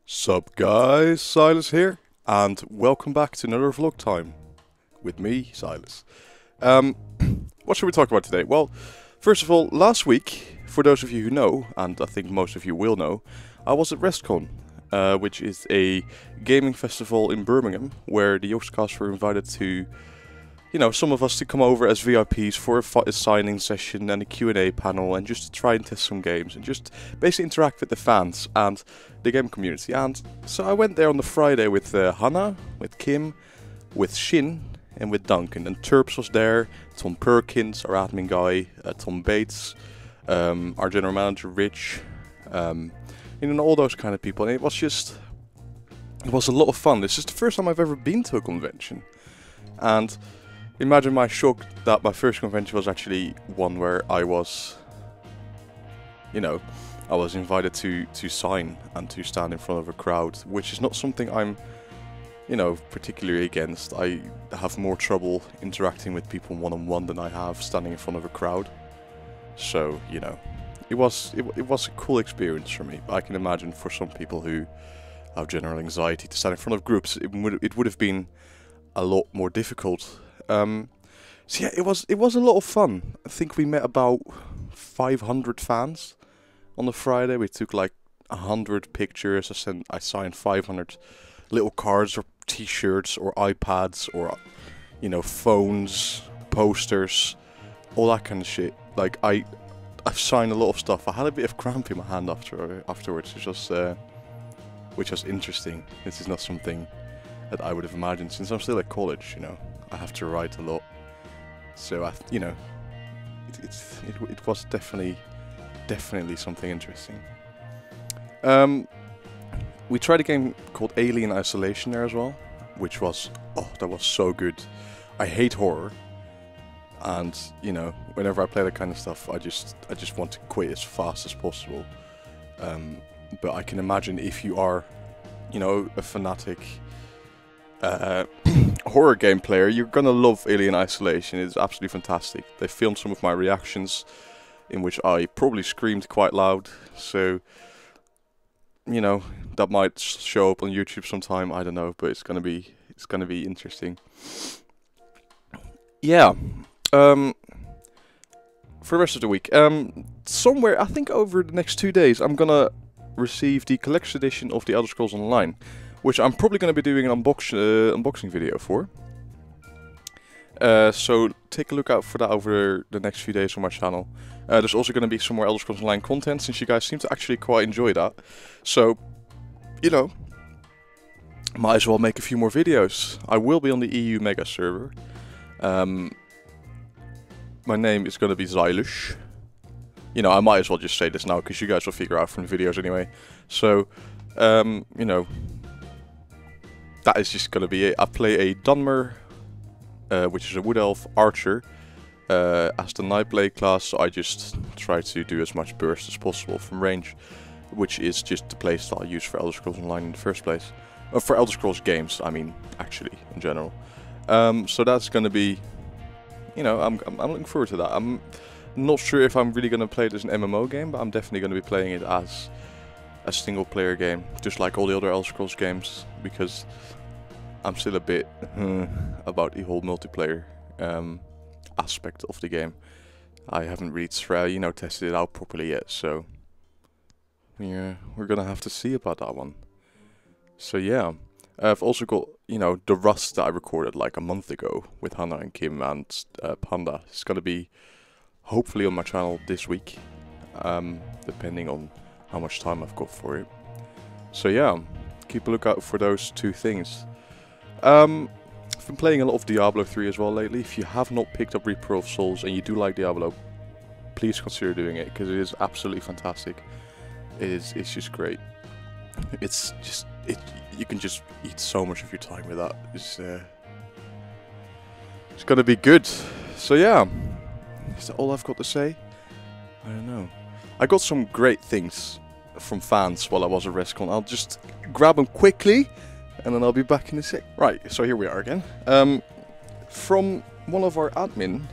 Sup guys, Zylus here, and welcome back to another vlog time with me, Zylus. What should we talk about today? Well, first of all, last week, for those of you who know, and I think most of you will know, I was at Rezzed, which is a gaming festival in Birmingham, where the Yogscast were invited to, some of us to come over as VIPs for a signing session and a Q&A panel, and just to try and test some games, and just basically interact with the fans and the game community. And so I went there on the Friday with Hannah, with Kim, with Shin, and with Duncan. And Terps was there, Tom Perkins, our admin guy, Tom Bates, our general manager Rich, all those kind of people. And it was a lot of fun. This is the first time I've ever been to a convention. And imagine my shock that my first convention was actually one where I was invited to sign and to stand in front of a crowd, which is not something I'm, particularly against. I have more trouble interacting with people one-on-one than I have standing in front of a crowd. So, it was a cool experience for me. I can imagine for some people who have general anxiety to stand in front of groups, it would have been a lot more difficult. So yeah, it was a lot of fun. I think we met about 500 fans on the Friday. We took like 100 pictures. I signed 500 little cards or T-shirts or iPads or phones, posters, all that kind of shit. Like I've signed a lot of stuff. I had a bit of cramp in my hand afterwards, which was interesting. This is not something that I would have imagined since I'm still at college. I have to write a lot, so it was definitely something interesting. We tried a game called Alien Isolation there as well, which was that was so good. I hate horror, and whenever I play that kind of stuff, I just want to quit as fast as possible. But I can imagine if you are, a fanatic horror game player, you're gonna love Alien Isolation. It's absolutely fantastic. They filmed some of my reactions, in which I probably screamed quite loud, so that might show up on YouTube sometime. I don't know, but it's gonna be interesting. Yeah. For the rest of the week, somewhere I think over the next 2 days, I'm gonna receive the collector's edition of the Elder Scrolls Online, which I'm probably going to be doing an unboxing video for. So take a look out for that over the next few days on my channel. There's also going to be some more Elder Scrolls Online content, since you guys seem to actually quite enjoy that. So, might as well make a few more videos. I will be on the EU Mega server. My name is going to be Zylus. I might as well just say this now, because you guys will figure out from the videos anyway. So, that is just gonna be it. I play a Dunmer, which is a Wood Elf Archer, as the Nightblade class, so I just try to do as much burst as possible from range, which is just the playstyle I use for Elder Scrolls Online in the first place. For Elder Scrolls games, I mean, actually, in general. So that's gonna be, I'm looking forward to that. I'm not sure if I'm really gonna play it as an MMO game, but I'm definitely gonna be playing it as a single player game, just like all the other Elder Scrolls games, because I'm still a bit about the whole multiplayer aspect of the game. I haven't really tested it out properly yet, so yeah, we're gonna have to see about that one. So yeah, I've also got the Rust that I recorded like a month ago with Hannah and Kim and Panda. It's gonna be hopefully on my channel this week, depending on how much time I've got for it. So yeah, keep a lookout for those two things. I've been playing a lot of Diablo 3 as well lately. If you have not picked up Reaper of Souls and you do like Diablo, please consider doing it, because it is absolutely fantastic. It's just great. You can just eat so much of your time with that. It's gonna be good. So yeah, is that all I've got to say? I don't know. I got some great things from fans while I was at Rezzed. I'll just grab them quickly, and then I'll be back in a sec. Right, so here we are again. From one of our admin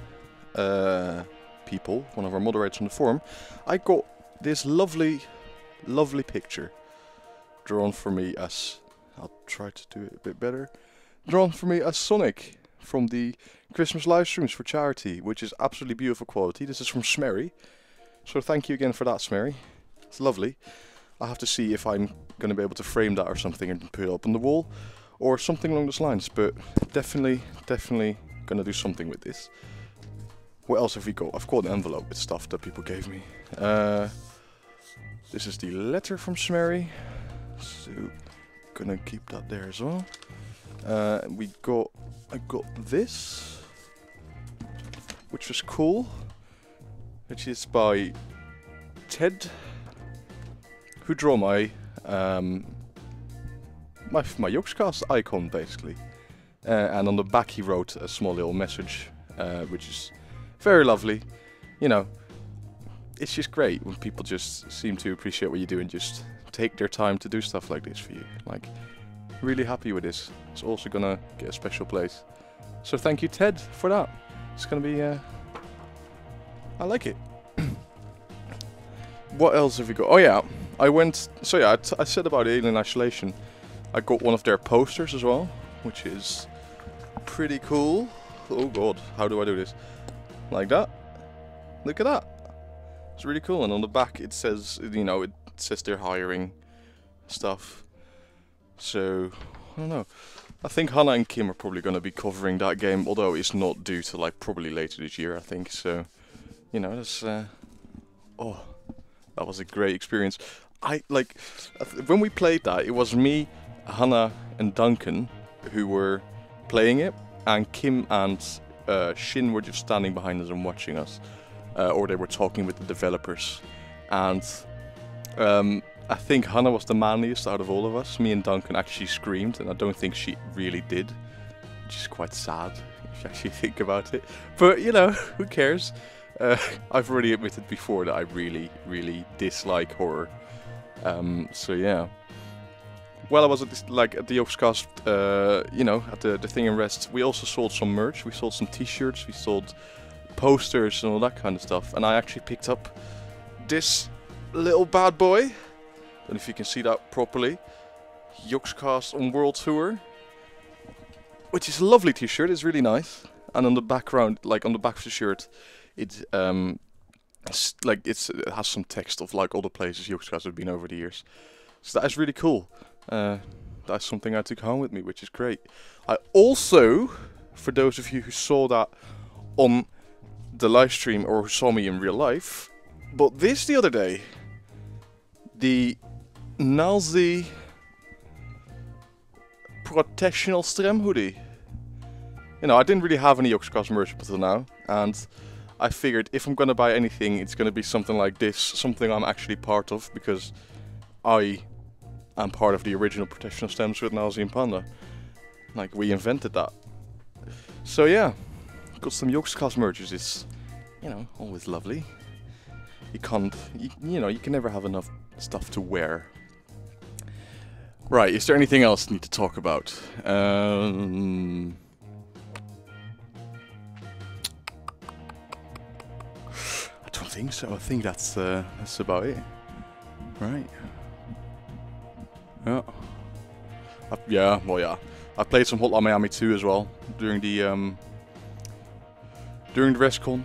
people, one of our moderators on the forum, I got this lovely picture drawn for me as... I'll try to do it a bit better. Drawn for me as Sonic from the Christmas live streams for charity, which is absolutely beautiful quality. This is from Smerry. So thank you again for that, Smerry. It's lovely. I have to see if I'm going to be able to frame that or something and put it up on the wall or something along those lines, but definitely going to do something with this. What else have we got? I've got an envelope with stuff that people gave me. This is the letter from Smerry, so gonna keep that there as well. I got this, which was cool, which is by Ted, who drew my my Yogscast icon basically, and on the back he wrote a small little message, which is very lovely. You know, it's just great when people just seem to appreciate what you do and just take their time to do stuff like this for you. Like, really happy with this. It's also gonna get a special place. So thank you, Ted, for that. It's gonna be, I like it. What else have we got? Oh yeah, I said about Alien Isolation. I got one of their posters as well, which is pretty cool. Oh god, how do I do this? Like that. Look at that. It's really cool. And on the back it says, you know, it says they're hiring stuff. So, I don't know. I think Hannah and Kim are probably going to be covering that game, although it's not due to like probably later this year, I think. So, you know, that's oh, that was a great experience. When we played that, it was me, Hannah and Duncan who were playing it, and Kim and Shin were just standing behind us and watching us, or they were talking with the developers. And I think Hannah was the manliest out of all of us. Me and Duncan actually screamed, and I don't think she really did, which is quite sad if you actually think about it. But you know, who cares? I've already admitted before that I really dislike horror. So yeah. While I was at this, at the Yogscast, you know, at the thing in Rezzed, we also sold some merch. We sold some T-shirts, we sold posters and all that kind of stuff. And I actually picked up this little bad boy. Don't know if you can see that properly. Yogscast on World Tour, which is a lovely T-shirt. It's really nice. And on the background, like on the back of the shirt, it has some text of like all the places Yogscast have been over the years. So that is really cool. That's something I took home with me, which is great. I also, for those of you who saw that on the live stream or who saw me in real life, bought this the other day. The Nazi Protectional Strem hoodie. You know, I didn't really have any Yogscast merch until now, and I figured if I'm gonna buy anything, it's gonna be something like this, something I'm actually part of, because I am part of the original Protectional Stems with Nazi and Panda. Like, we invented that. So yeah, got some Yogscast merches. It's, you know, always lovely. You can't, you know, you can never have enough stuff to wear. Right, is there anything else I need to talk about? I don't think so. I think that's about it. Right. Yeah. Yeah. I played some Hotline Miami 2 as well during the ResCon,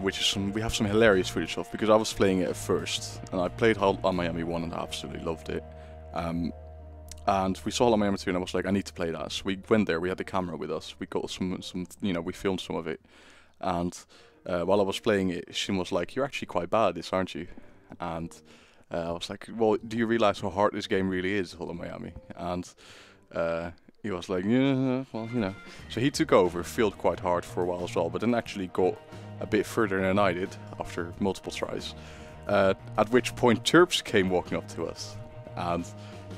which is we have some hilarious footage of, because I was playing it at first, and I played Hotline Miami 1 and I absolutely loved it. And we saw Hotline Miami 2 and I was like, I need to play that. So we went there, we had the camera with us, we got some you know, we filmed some of it. And while I was playing it, Shin was like, you're actually quite bad at this, aren't you? And I was like, well, do you realize how hard this game really is, Hotline Miami? And he was like, yeah, well, you know. So he took over, failed quite hard for a while as well, but then actually got a bit further than I did after multiple tries. At which point Terps came walking up to us, and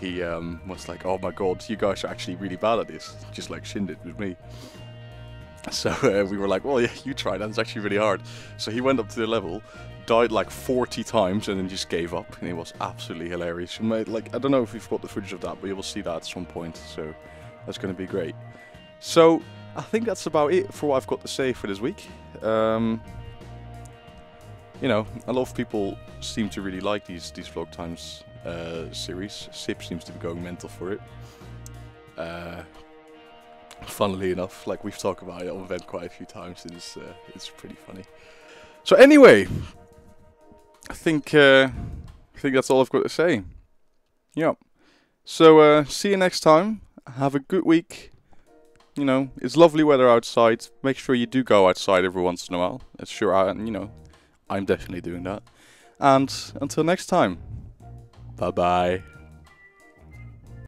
he was like, oh my god, you guys are actually really bad at this, just like Shin did with me. So we were like, well, yeah, you try, that's actually really hard. So he went up to the level, died like 40 times, and then just gave up, and it was absolutely hilarious. Like, I don't know if we've got the footage of that, but you will see that at some point, so that's going to be great. So I think that's about it for what I've got to say for this week. You know, a lot of people seem to really like these vlog times, series. Sip seems to be going mental for it. Funnily enough, like we've talked about it on Vent quite a few times, it's pretty funny. So anyway, I think that's all I've got to say. Yeah. So see you next time. Have a good week. You know, it's lovely weather outside. Make sure you do go outside every once in a while. I'm definitely doing that. And until next time, bye bye.